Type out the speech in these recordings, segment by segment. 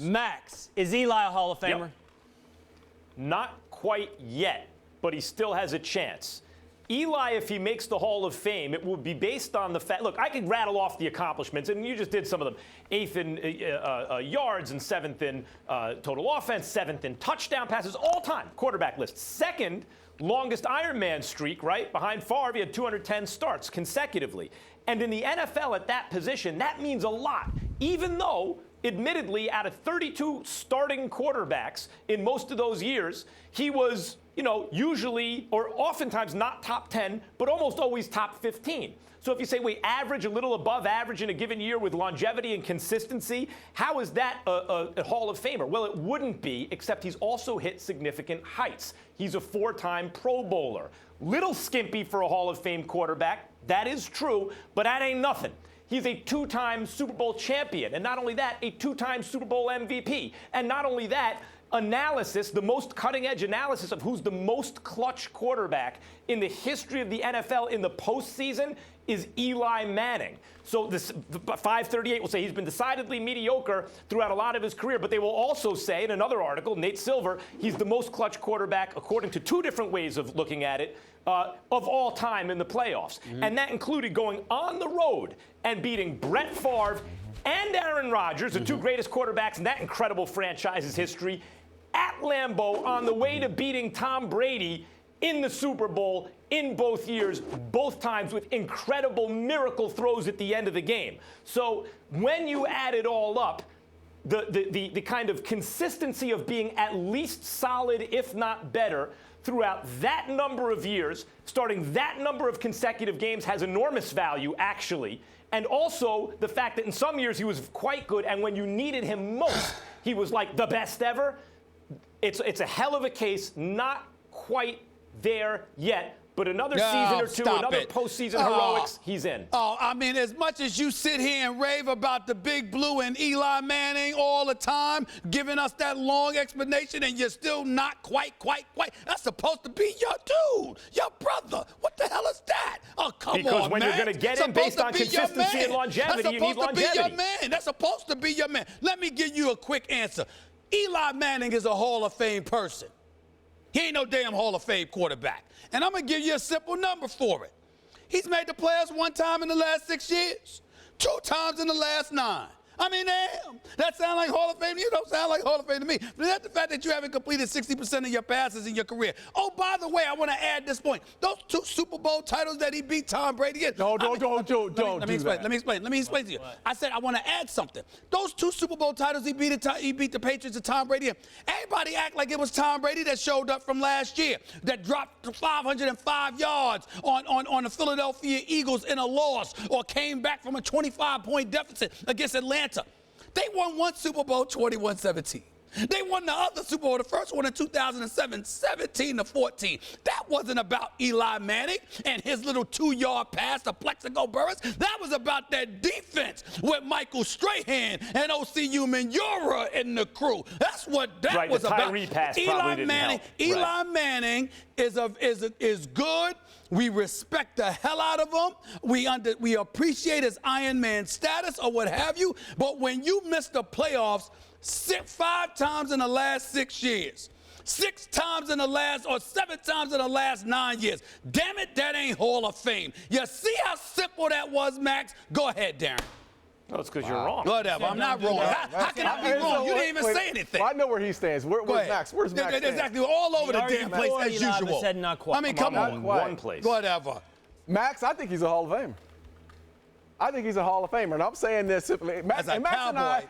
Max, is Eli a Hall of Famer? Yep. Not quite yet, but he still has a chance. Eli, if he makes the Hall of Fame, it would be based on the fact. Look, I could rattle off the accomplishments, and you just did some of them. 8th in yards and 7th in total offense, 7th in touchdown passes, all-time quarterback list. Second longest Ironman streak, right? Behind Favre, he had 210 starts consecutively. And in the NFL at that position, that means a lot, even though, admittedly, out of 32 starting quarterbacks in most of those years, he was, usually or oftentimes not top 10, but almost always top 15. So if you say we average a little above average in a given year with longevity and consistency, how is that a Hall of Famer? Well, it wouldn't be, except he's also hit significant heights. He's a 4-time Pro Bowler. Little skimpy for a Hall of Fame quarterback. That is true, but that ain't nothing. He's a 2-time Super Bowl champion. And not only that, a 2-time Super Bowl MVP. And not only that, analysis, the most cutting-edge analysis of who's the most clutch quarterback in the history of the NFL in the postseason is Eli Manning. So this 538 will say he's been decidedly mediocre throughout a lot of his career, but they will also say in another article, Nate Silver, he's the most clutch quarterback, according to 2 different ways of looking at it, of all time in the playoffs. Mm-hmm. And that included going on the road and beating Brett Favre and Aaron Rodgers, the 2 greatest quarterbacks in that incredible franchise's history, at Lambeau on the way to beating Tom Brady in the Super Bowl in both years, both times with incredible miracle throws at the end of the game. So when you add it all up, the kind of consistency of being at least solid, if not better, throughout that number of years, starting that number of consecutive games has enormous value, actually. And also the fact that in some years he was quite good, and when you needed him most, he was like the best ever. It's a hell of a case, not quite there yet, but another season or two, another postseason heroics, he's in. I mean, as much as you sit here and rave about the Big Blue and Eli Manning all the time, giving us that long explanation, and you're still not quite. That's supposed to be your dude, your brother. What the hell is that? Oh, come on, man. Because when you're going to get him based on consistency and longevity, you need longevity. That's supposed to be your man. That's supposed to be your man. Let me give you a quick answer. Eli Manning is a Hall of Fame person. He ain't no damn Hall of Fame quarterback. And I'm going to give you a simple number for it. He's made the playoffs 1 time in the last 6 years, 2 times in the last 9. I mean, damn, that sound like Hall of Fame? You don't sound like Hall of Fame to me. But that's the fact that you haven't completed 60% of your passes in your career. Oh, by the way, I want to add this point. Those 2 Super Bowl titles that he beat Tom Brady in. No, don't do that. Let me explain to you. I said I want to add something. Those 2 Super Bowl titles he beat the Patriots and Tom Brady in. Everybody act like it was Tom Brady that showed up from last year, that dropped 505 yards on the Philadelphia Eagles in a loss, or came back from a 25-point deficit against Atlanta. They won 1 Super Bowl, 21-17. They won the other Super Bowl, the first one in 2007, 17-14. That wasn't about Eli Manning and his little 2-yard pass to Plexico Burress. That was about that defense with Michael Strahan and O.C. Umenyiora and the crew. That's what that was about. Pass Eli Manning. Eli Manning is good. We respect the hell out of him. We appreciate his Iron Man status or what have you. But when you miss the playoffs 5 times in the last 6 years, 6 times in the last, or 7 times in the last 9 years, damn it, that ain't Hall of Fame. You see how simple that was, Max? Go ahead, Darren. No, it's because you're wrong. Whatever, I'm not wrong. How can I be wrong? You didn't even say anything. Well, I know where he stands. Where's Max? Where's Max? Exactly, all over the damn place as usual. Said not quite. I mean, come on. One place. Whatever. Max, I think he's a Hall of Famer. I think he's a Hall of Famer, and I'm saying this simply. As a cowboy.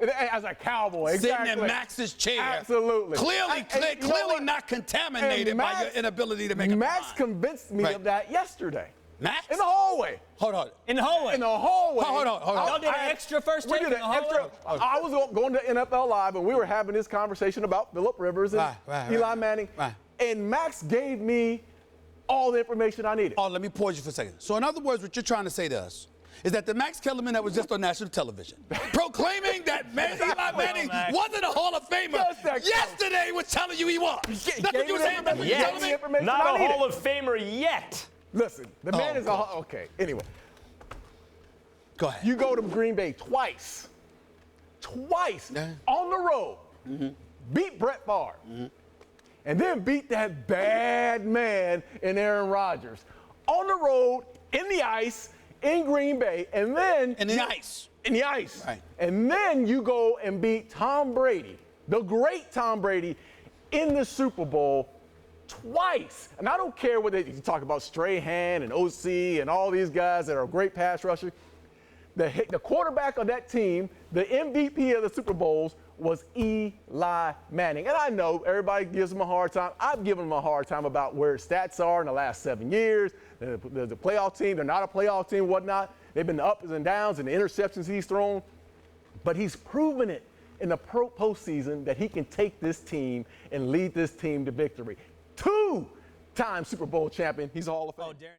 As a cowboy. Exactly. Sitting in Max's chair. Absolutely. Clearly not contaminated by your inability to make a Max convinced me of that yesterday. Max? In the hallway. Hold on. In the hallway? In the hallway. Hold on. Y'all did an extra first take in the hallway? I was going to NFL Live, and we were having this conversation about Phillip Rivers and Eli Manning. Right. And Max gave me all the information I needed. Oh, let me pause you for a second. So in other words, what you're trying to say to us is that the Max Kellerman that was just on national television proclaiming that Eli Manning wasn't a Hall of Famer yesterday was telling you he was. That's what you were saying. That's what you're telling me? Not a Hall of Famer yet. Listen, the man is okay, anyway. Go ahead. You go to Green Bay twice. twice on the road, beat Brett Favre, and then beat that bad man in Aaron Rodgers on the road, in the ice, in Green Bay, and then In the ice. Right. And then you go and beat Tom Brady, the great Tom Brady, in the Super Bowl twice. And I don't care whether you talk about Strahan and OC and all these guys that are great pass rushers. The quarterback of that team, the MVP of the Super Bowls, was Eli Manning. And I know everybody gives him a hard time. I've given him a hard time about where his stats are in the last 7 years. The playoff team, they're not a playoff team, whatnot. They've been the ups and downs and the interceptions he's thrown. But he's proven it in the postseason that he can take this team and lead this team to victory. 2-time Super Bowl champion. He's a Hall of Fame.